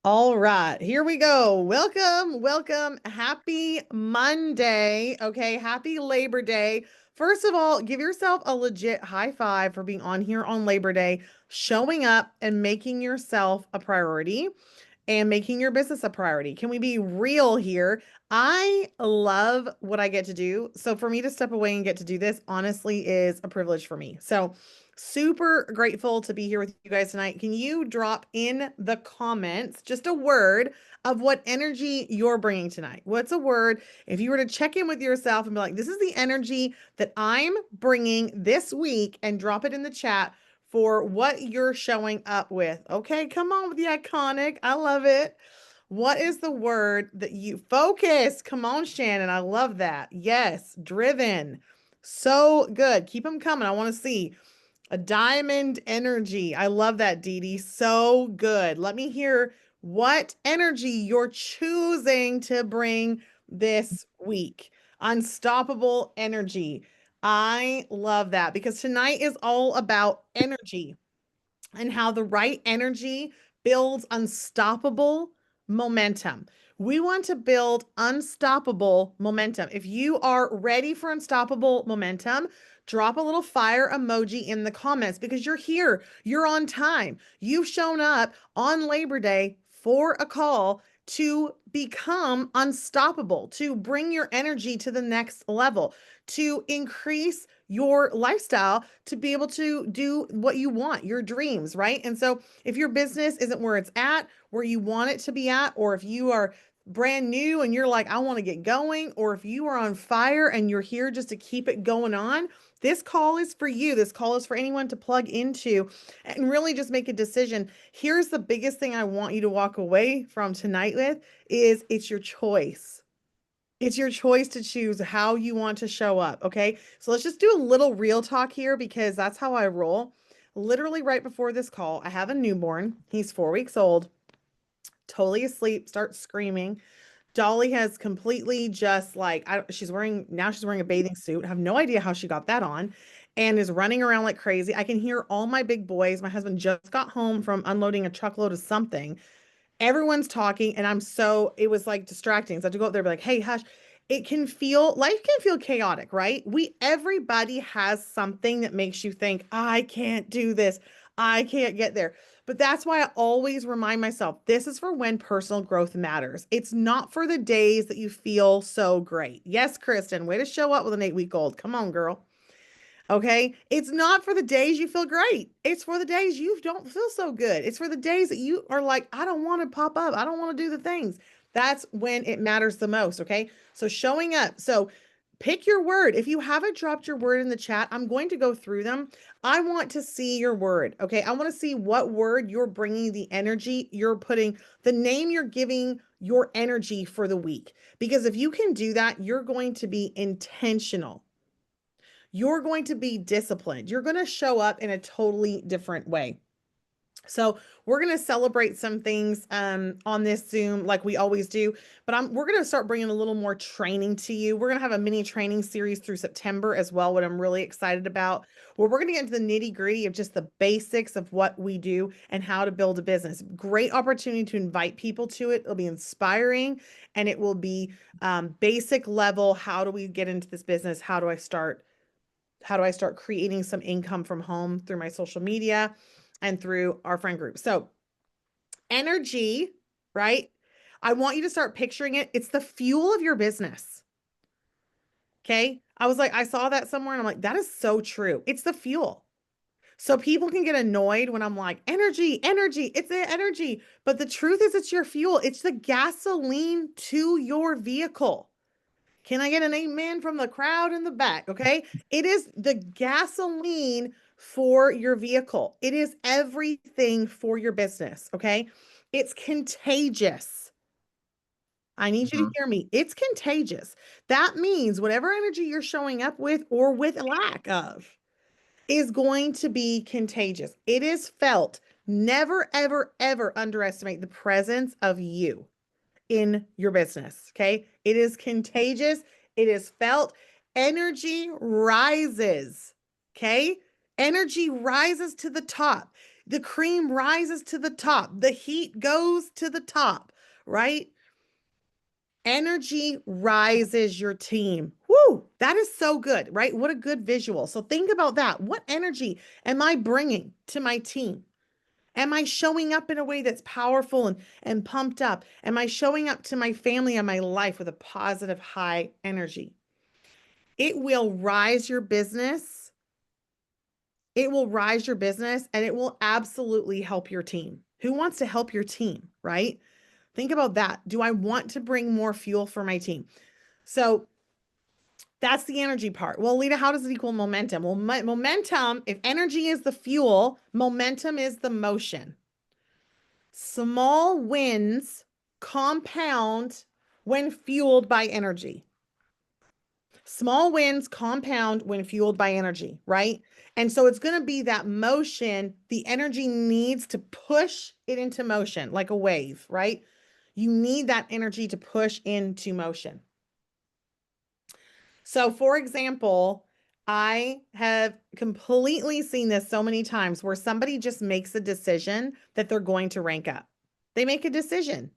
All right, here we go. Welcome, welcome. Happy Monday. Okay, happy Labor Day. First of all, give yourself a legit high five for being on here on Labor Day, showing up and making yourself a priority and making your business a priority. Can we be real here? I love what I get to do. So for me to step away and get to do this, honestly, is a privilege for me. So super grateful to be here with you guys tonight. Can you drop in the comments just a word of what energy you're bringing tonight? What's a word? If you were to check in with yourself and be like, this is the energy that I'm bringing this week, and drop it in the chat for what you're showing up with. Okay, come on with the iconic. I love it. What is the word that you focus? Come on, Shannon. I love that. Yes, driven. So good. Keep them coming. I want to see a diamond energy. I love that, Dee Dee. So good. Let me hear what energy you're choosing to bring this week. Unstoppable energy. I love that because tonight is all about energy and how the right energy builds unstoppable momentum. We want to build unstoppable momentum. If you are ready for unstoppable momentum, drop a little fire emoji in the comments because you're here. You're on time. You've shown up on Labor Day for a call to become unstoppable, to bring your energy to the next level, to increase your lifestyle, to be able to do what you want, your dreams, right? And so if your business isn't where it's at, where you want it to be at, or if you are brand new and you're like, I want to get going, or if you are on fire and you're here just to keep it going on, this call is for you. This call is for anyone to plug into and really just make a decision. Here's the biggest thing I want you to walk away from tonight with is it's your choice. It's your choice to choose how you want to show up. Okay. So let's just do a little real talk here because that's how I roll. Literally, right before this call, I have a newborn. He's 4 weeks old, totally asleep, starts screaming. Dolly has completely just like, she's wearing, now she's wearing a bathing suit. I have no idea how she got that on and is running around like crazy. I can hear all my big boys. My husband just got home from unloading a truckload of something. Everyone's talking and it was like distracting. So I had to go up there and be like, hey, hush. Life can feel chaotic, right? Everybody has something that makes you think, I can't do this. I can't get there. But that's why I always remind myself, this is for when personal growth matters. It's not for the days that you feel so great. Yes, Kristen, way to show up with an 8-week-old. Come on, girl. Okay. It's not for the days you feel great. It's for the days you don't feel so good. It's for the days that you are like, I don't want to pop up. I don't want to do the things. That's when it matters the most. Okay. So showing up. So pick your word. If you haven't dropped your word in the chat, I'm going to go through them. I want to see your word. Okay. I want to see what word you're bringing, the energy you're putting, the name you're giving your energy for the week. Because if you can do that, you're going to be intentional. You're going to be disciplined. You're going to show up in a totally different way. So we're going to celebrate some things on this Zoom like we always do, but we're going to start bringing a little more training to you. We're going to have a mini training series through September as well, what I'm really excited about, where we're going to get into the nitty gritty of just the basics of what we do and how to build a business. Great opportunity to invite people to it. It'll be inspiring and it will be basic level. How do we get into this business? How do I start creating some income from home through my social media and through our friend group? So energy, right? I want you to start picturing it. It's the fuel of your business. Okay. I saw that somewhere and I'm like, that is so true. It's the fuel. So people can get annoyed when I'm like, energy, energy, it's the energy. But the truth is, it's your fuel. It's the gasoline to your vehicle. Can I get an amen from the crowd in the back? Okay. It is the gasoline for your vehicle. It is everything for your business. Okay. It's contagious. I need you to hear me. It's contagious. That means whatever energy you're showing up with or with lack of is going to be contagious. It is felt. Never, ever, ever underestimate the presence of you in your business. Okay. It is contagious. It is felt. Energy rises. Okay. Energy rises to the top. The cream rises to the top. The heat goes to the top, right? Energy rises your team. Woo, that is so good, right? What a good visual. So think about that. What energy am I bringing to my team? Am I showing up in a way that's powerful and pumped up? Am I showing up to my family and my life with a positive, high energy? It will rise your business. It will rise your business and it will absolutely help your team. Who wants to help your team, right? Think about that. Do I want to bring more fuel for my team? So that's the energy part. Well, Alita, how does it equal momentum? Well, momentum, if energy is the fuel, momentum is the motion. Small wins compound when fueled by energy. Small wins compound when fueled by energy, right? And so it's going to be that motion. The energy needs to push it into motion like a wave, right? You need that energy to push into motion. So, for example, I have completely seen this so many times where somebody just makes a decision that they're going to rank up. They make a decision.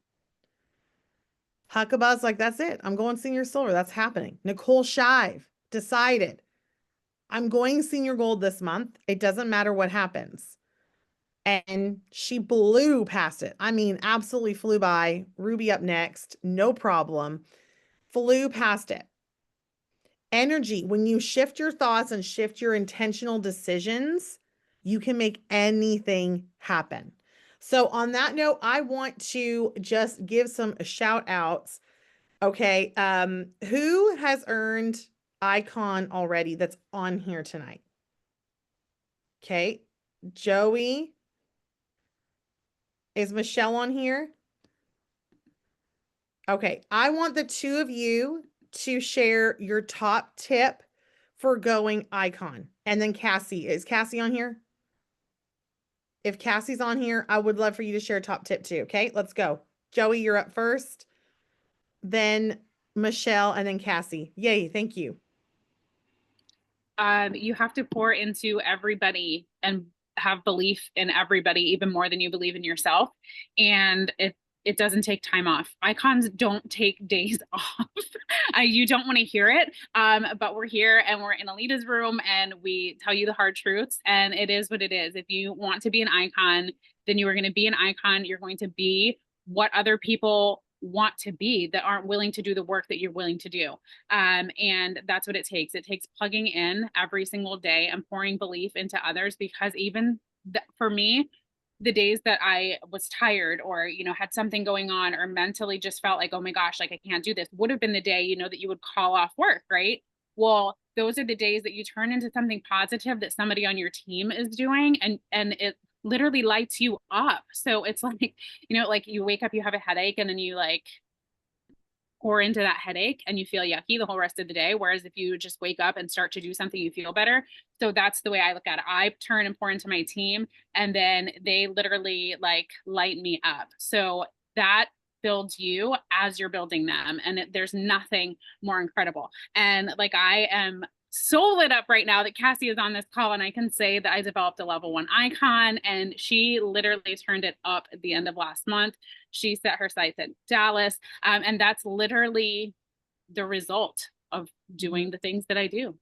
Huckabah's like, that's it. I'm going senior silver. That's happening. Nicole Shive decided, I'm going senior gold this month. It doesn't matter what happens. And she blew past it. I mean, absolutely flew by. Ruby up next. No problem. Flew past it. Energy, when you shift your thoughts and shift your intentional decisions, you can make anything happen. So on that note, I want to just give some shout outs. Okay. Who has earned icon already that's on here tonight? Okay. Joey. Is Michelle on here? Okay. I want the two of you to share your top tip for going icon. And then Cassie. Is Cassie on here? If Cassie's on here, I would love for you to share a top tip too. Okay, let's go. Joey, you're up first. Then Michelle and then Cassie. Yay, thank you. You have to pour into everybody and have belief in everybody even more than you believe in yourself. And it doesn't take time off. Icons don't take days off. You don't want to hear it. But we're here and we're in Alita's room and we tell you the hard truths. And it is what it is. If you want to be an icon, then you are going to be an icon. You're going to be what other people want to be that aren't willing to do the work that you're willing to do. And that's what it takes. It takes plugging in every single day and pouring belief into others, because even for me, the days that I was tired or, had something going on or mentally just felt like, oh my gosh, like I can't do this, would have been the day, that you would call off work, right? Well, those are the days that you turn into something positive that somebody on your team is doing, and it literally lights you up. So it's like, like you wake up, you have a headache, and then you like pour into that headache and you feel yucky the whole rest of the day. Whereas if you just wake up and start to do something, you feel better. So that's the way I look at it. I turn and pour into my team, and then they literally like light me up. So that builds you as you're building them. And there's nothing more incredible. And like, I am so lit up right now that Cassie is on this call, and I can say that I developed a level 1 icon, and she literally turned it up at the end of last month. She set her sights at Dallas, and that's literally the result of doing the things that I do.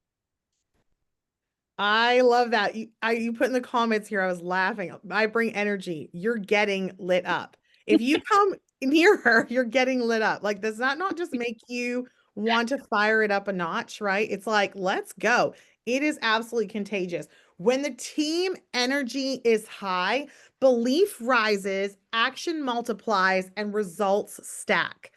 I love that. You put in the comments here, I was laughing. I bring energy. You're getting lit up. If you come near her, you're getting lit up. Like, does that not just make you want to fire it up a notch, right? It's like, let's go. It is absolutely contagious. When the team energy is high, belief rises, action multiplies, and results stack.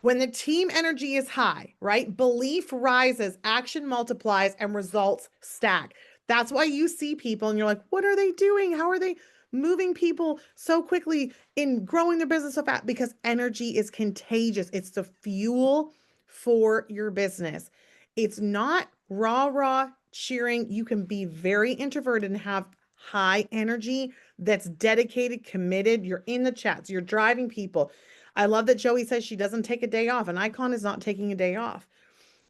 When the team energy is high, right? Belief rises, action multiplies, and results stack. That's why you see people and you're like, what are they doing? How are they moving people so quickly in growing their business so fast? Because energy is contagious. It's the fuel for your business. It's not rah cheering. You can be very introverted and have high energy that's dedicated, committed. You're in the chats, you're driving people. I love that Joey says she doesn't take a day off. An icon is not taking a day off.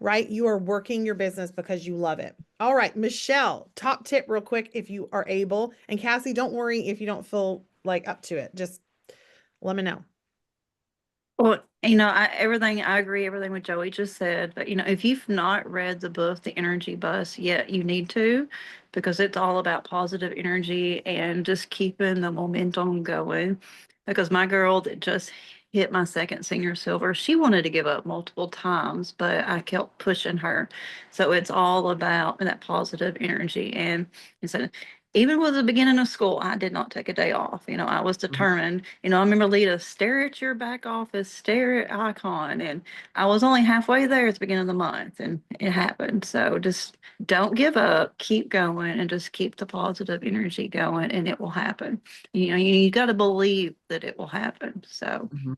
right? You are working your business because you love it. All right, Michelle, top tip real quick if you are able. And Cassie, don't worry if you don't feel like up to it. Just let me know. Well, everything I agree, everything what Joey just said. But if you've not read the book, The Energy Bus, yet you need to, because it's all about positive energy and just keeping the momentum going. Because my girl that just hit my second senior silver, she wanted to give up multiple times, but I kept pushing her. So it's all about that positive energy. And so even with the beginning of school, I did not take a day off. I was Mhm. determined. I remember Lita, stare at your back office, stare at Icon. And I was only halfway there at the beginning of the month and it happened. So just don't give up, keep going and just keep the positive energy going and it will happen. You got to believe that it will happen. So, Mhm.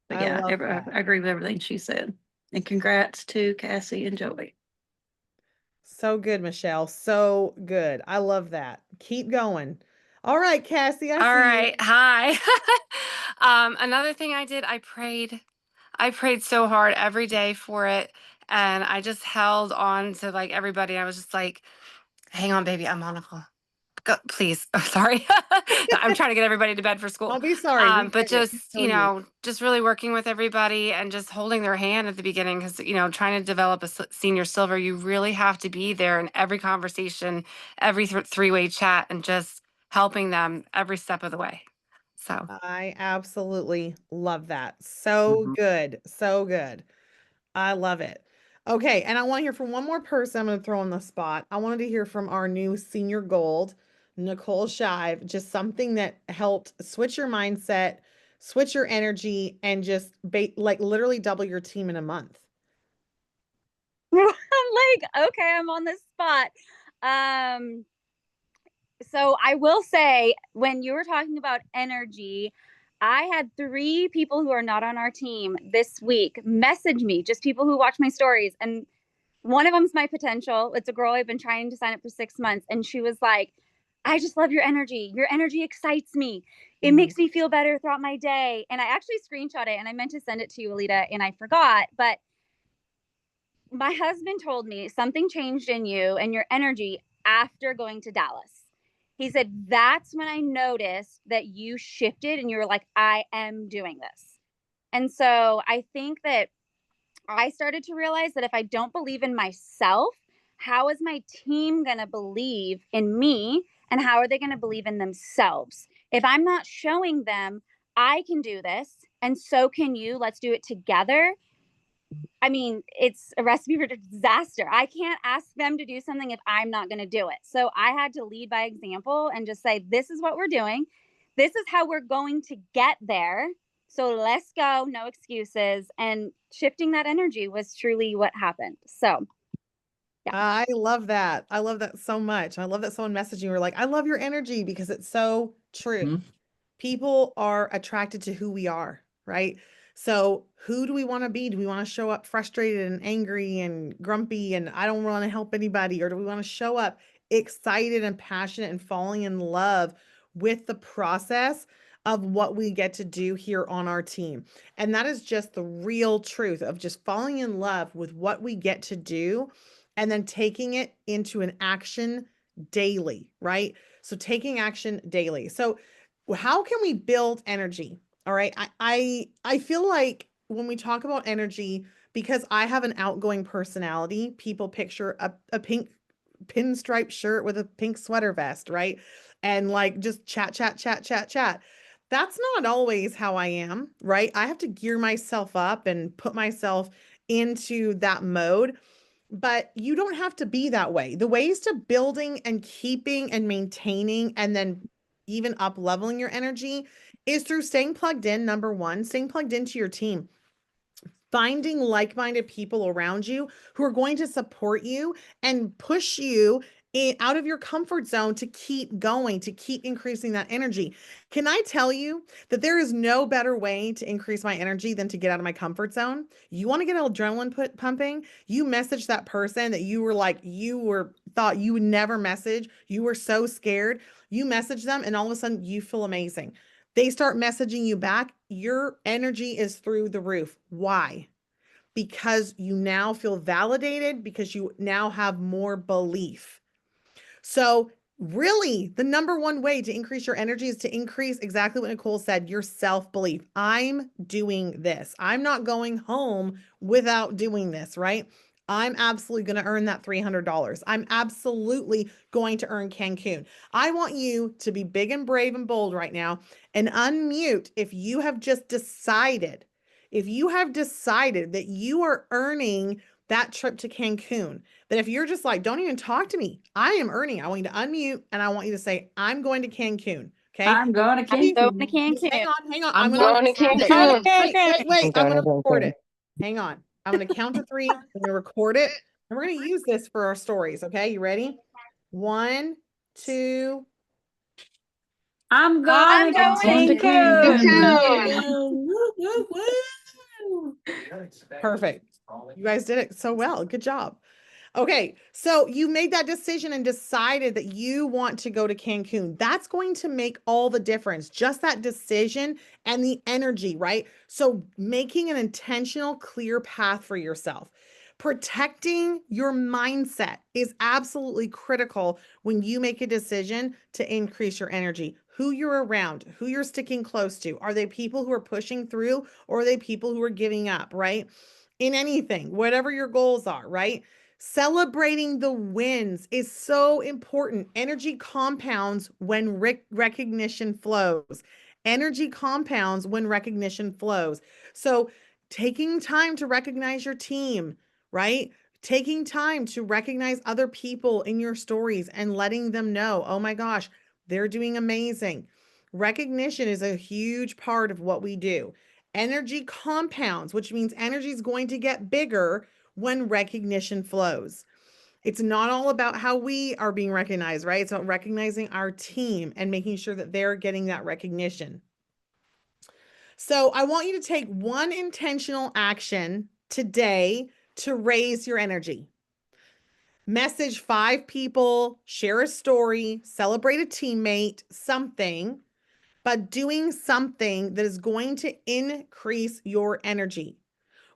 but I yeah, love I that. agree with everything she said. And congrats to Cassie and Joey. So good, Michelle. So good. I love that. Keep going. All right, Cassie, I All see you. right. Hi. Another thing I did, I prayed. I prayed so hard every day for it. And I just held on to like everybody. I was just like, hang on, baby. I'm on a call. Go, please. Oh, sorry. I'm trying to get everybody to bed for school. Don't be sorry. We But get it. We just, feel you. just really working with everybody and just holding their hand at the beginning because, trying to develop a senior silver, you really have to be there in every conversation, every three-way chat, and just helping them every step of the way. So. I absolutely love that. So Mhm. good. So good. I love it. Okay, and I want to hear from one more person I'm going to throw on the spot. I wanted to hear from our new senior gold, Nicole Shive, just something that helped switch your mindset, switch your energy, and just like literally double your team in a month. I'm like, okay, I'm on the spot. Um, so I will say, when you were talking about energy, I had 3 people who are not on our team this week message me, just people who watch my stories. And one of them's my potential. It's a girl I've been trying to sign up for 6 months. And she was like, I just love your energy. Your energy excites me. It Mhm. makes me feel better throughout my day. And I actually screenshot it and I meant to send it to you, Alita, and I forgot. But my husband told me something changed in you and your energy after going to Dallas. He said, that's when I noticed that you shifted and you were like, I am doing this. And so I think that I started to realize that if I don't believe in myself, how is my team going to believe in me? And how are they going to believe in themselves? If I'm not showing them, I can do this, and so can you. Let's do it together. I mean, it's a recipe for disaster. I can't ask them to do something if I'm not going to do it. So I had to lead by example and just say, this is what we're doing. This is how we're going to get there. So let's go, no excuses. And shifting that energy was truly what happened. So, yeah. I love that. I love that so much. I love that someone messaged you were like, I love your energy because it's so true. Mhm. People are attracted to who we are, right? So, who do we want to be? Do we want to show up frustrated and angry and grumpy and I don't want to help anybody? Or do we want to show up excited and passionate and falling in love with the process of what we get to do here on our team? And that is just the real truth of just falling in love with what we get to do and then taking it into an action daily, right? So, taking action daily. So, how can we build energy? All right. I feel like when we talk about energy, because I have an outgoing personality, people picture a pink pinstripe shirt with a pink sweater vest, right? And like just chat, chat, chat, chat, chat. That's not always how I am, right? I have to gear myself up and put myself into that mode, but you don't have to be that way. The ways to building and keeping and maintaining and then even up leveling your energy is through staying plugged in, number one, staying plugged into your team, finding like-minded people around you who are going to support you and push you out of your comfort zone to keep going, to keep increasing that energy. Can I tell you that there is no better way to increase my energy than to get out of my comfort zone? You want to get adrenaline pumping? You message that person that you were like, you were thought you would never message. You were so scared. You message them and all of a sudden you feel amazing. They start messaging you back. Your energy is through the roof. Why? because you now feel validated, because you now have more belief. So really, the number one way to increase your energy is to increase exactly what Nicole said, your self-belief. I'm doing this. I'm not going home without doing this, right? I'm absolutely going to earn that $300. I'm absolutely going to earn Cancun. I want you to be big and brave and bold right now and unmute if you have just decided, if you have decided that you are earning that trip to Cancun, that if you're just like, don't even talk to me, I am earning. I want you to unmute and I want you to say, I'm going to Cancun. Okay. I'm going to I'm going to Cancun. Just hang Cancun. on, hang on. I'm gonna going to record it. Cancun. Wait. I'm going gonna to record Cancun. it. Hang on. I'm gonna count to 3. I'm gonna record it. And we're gonna use this for our stories. Okay, you ready? 1, 2. I'm I'm going to going to Cancun. Perfect. You guys did it so well. Good job. Okay, so you made that decision and decided that you want to go to Cancun. That's going to make all the difference. Just that decision and the energy, right? So making an intentional, clear path for yourself. Protecting your mindset is absolutely critical when you make a decision to increase your energy. Who you're around, who you're sticking close to. Are they people who are pushing through, or are they people who are giving up, right? In anything, whatever your goals are, right? Celebrating the wins is so important. Energy compounds when recognition flows. Energy compounds when recognition flows. So taking time to recognize your team, right? Taking time to recognize other people in your stories and letting them know, oh my gosh, they're doing amazing. Recognition is a huge part of what we do. Energy compounds, which means energy is going to get bigger when recognition flows. It's not all about how we are being recognized, right? It's about recognizing our team and making sure that they're getting that recognition. So I want you to take one intentional action today to raise your energy. Message 5 people, share a story, celebrate a teammate, something, but doing something that is going to increase your energy.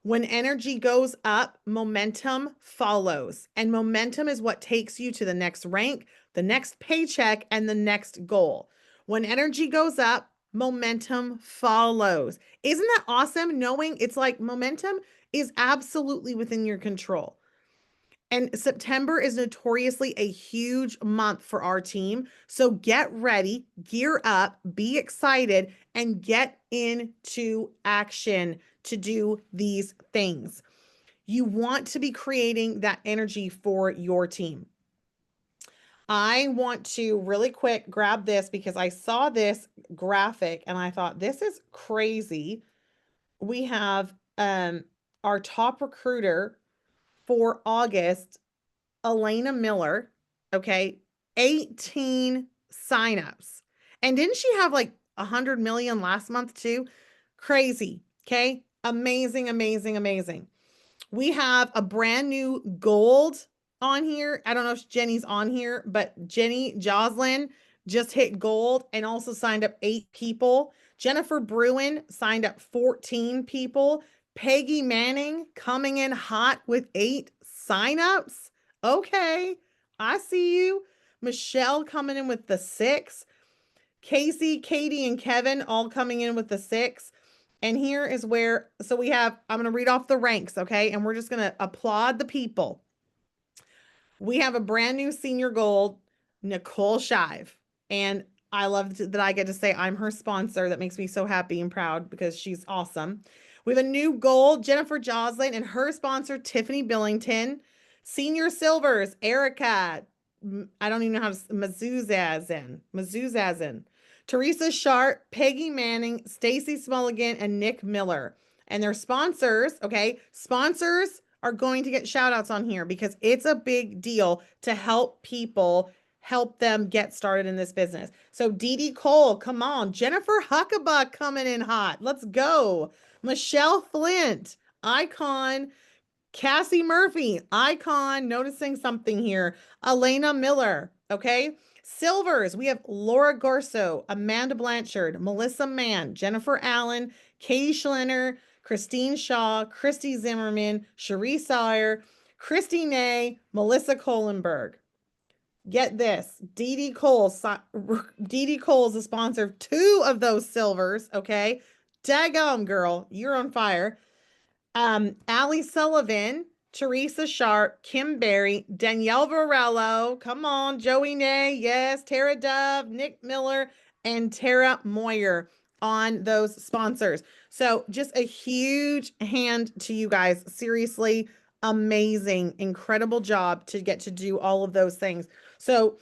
When energy goes up, momentum follows. And momentum is what takes you to the next rank, the next paycheck, and the next goal. When energy goes up, momentum follows. Isn't that awesome? Knowing it's like momentum is absolutely within your control. And September is notoriously a huge month for our team. So get ready, gear up, be excited, and get into action to do these things. You want to be creating that energy for your team. I want to really quick grab this because I saw this graphic and I thought, this is crazy. We have our top recruiter for August, Elena Miller, okay, 18 signups. And didn't she have like 100 million last month too? Crazy, okay? Amazing, amazing, amazing. We have a brand new gold on here. I don't know if Jenny's on here, but Jenny Joslin just hit gold and also signed up 8 people. Jennifer Bruin signed up 14 people. Peggy Manning coming in hot with 8 signups. Okay, I see you. Michelle coming in with the 6. Casey, Katie, and Kevin all coming in with the 6. And here is where, so we have, I'm going to read off the ranks, okay? And we're just going to applaud the people. We have a brand new senior gold, Nicole Shive. And I love that I get to say I'm her sponsor. That makes me so happy and proud because she's awesome. We have a new gold, Jennifer Joslin, and her sponsor, Tiffany Billington. Senior silvers, Erica, I don't even know how to, Mazuzazin. Teresa Sharp, Peggy Manning, Stacy Smulligan, and Nick Miller. And their sponsors, okay? Sponsors are going to get shout outs on here because it's a big deal to help people, help them get started in this business. So Dee Dee Cole, come on. Jennifer Huckabuck coming in hot. Let's go. Michelle Flint, icon. Cassie Murphy, icon, noticing something here. Elena Miller, okay? Silvers, we have Laura Gorso, Amanda Blanchard, Melissa Mann, Jennifer Allen, Katie Schlenner, Christine Shaw, Christy Zimmerman, Cherie Sire, Christy Nay, Melissa Kohlenberg. Get this, Dee Cole is the sponsor of 2 of those silvers, okay? Daggum, girl, you're on fire. Allie Sullivan, Teresa Sharp, Kim Berry, Danielle Varello, come on, Joey Nay, yes, Tara Dove, Nick Miller, and Tara Moyer on those sponsors. So just a huge hand to you guys. Seriously, amazing, incredible job to get to do all of those things. So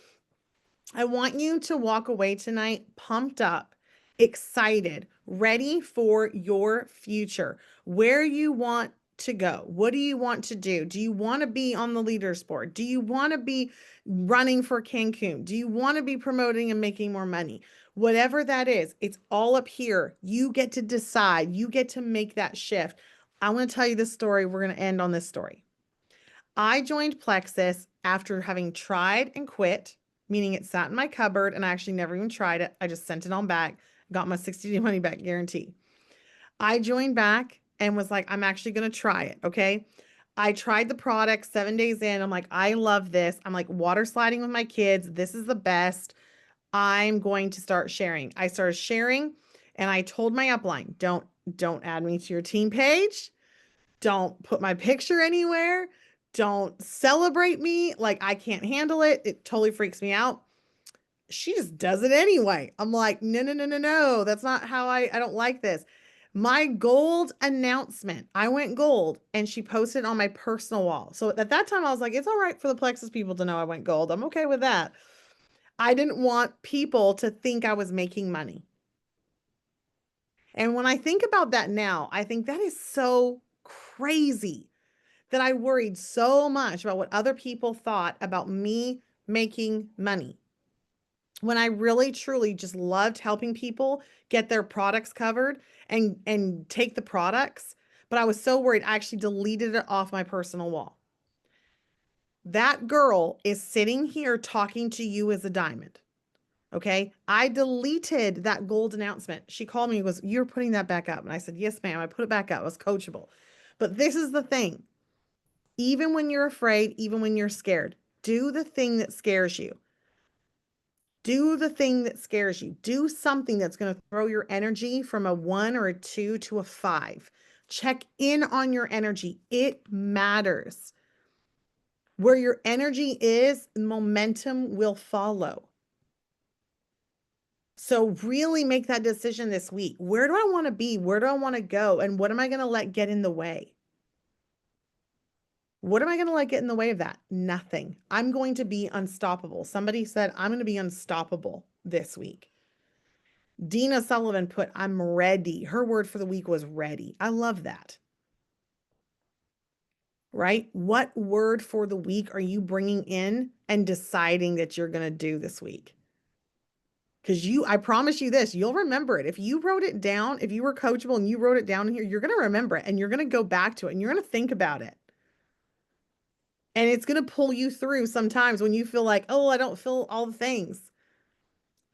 I want you to walk away tonight pumped up, excited, ready for your future, where you want to go. What do you want to do? Do you want to be on the leaders board? Do you want to be running for Cancun? Do you want to be promoting and making more money? Whatever that is, it's all up here. You get to decide. You get to make that shift. I want to tell you this story. We're going to end on this story. I joined Plexus after having tried and quit, meaning it sat in my cupboard and I actually never even tried it. I just sent it on back, got my 60-day money back guarantee. I joined back and was like, I'm actually going to try it. Okay. I tried the product 7 days in. I'm like, I love this. I'm like water sliding with my kids. This is the best. I'm going to start sharing. I started sharing and I told my upline, don't add me to your team page. Don't put my picture anywhere. Don't celebrate me. Like I can't handle it. It totally freaks me out. She just does it anyway. I'm like, no. That's not how I don't like this. My gold announcement, I went gold and she posted on my personal wall. So at that time I was like, it's all right for the Plexus people to know I went gold. I'm okay with that. I didn't want people to think I was making money. And when I think about that now, I think that is so crazy that I worried so much about what other people thought about me making money. When I really truly just loved helping people get their products covered and take the products, but I was so worried I actually deleted it off my personal wall. That girl is sitting here talking to you as a diamond. Okay. I deleted that gold announcement. She called me and goes, you're putting that back up. And I said, yes, ma'am. I put it back up. It was coachable. But this is the thing. Even when you're afraid, even when you're scared, do the thing that scares you. Do the thing that scares you. Do something that's going to throw your energy from a 1 or a 2 to a 5. Check in on your energy. It matters. Where your energy is, momentum will follow. So really make that decision this week. Where do I want to be? Where do I want to go? And what am I going to let get in the way? What am I going to let get in the way of that? Nothing. I'm going to be unstoppable. Somebody said, I'm going to be unstoppable this week. Dina Sullivan put, I'm ready. Her word for the week was ready. I love that. Right? What word for the week are you bringing in and deciding that you're going to do this week? Because I promise you this, you'll remember it. If you wrote it down, if you were coachable and you wrote it down here, you're going to remember it and you're going to go back to it and you're going to think about it. And it's going to pull you through sometimes when you feel like, oh, I don't feel all the things.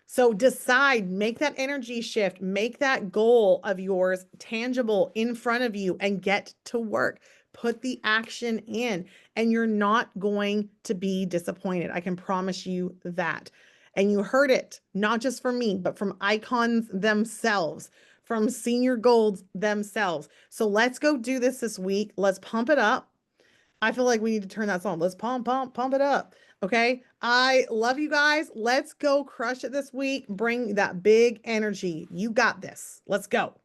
So decide, make that energy shift, make that goal of yours tangible in front of you and get to work. Put the action in and you're not going to be disappointed. I can promise you that. And you heard it, not just from me, but from icons themselves, from senior golds themselves. So let's go do this week. Let's pump it up. I feel like we need to turn that song. Let's pump it up. Okay. I love you guys. Let's go crush it this week. Bring that big energy. You got this. Let's go.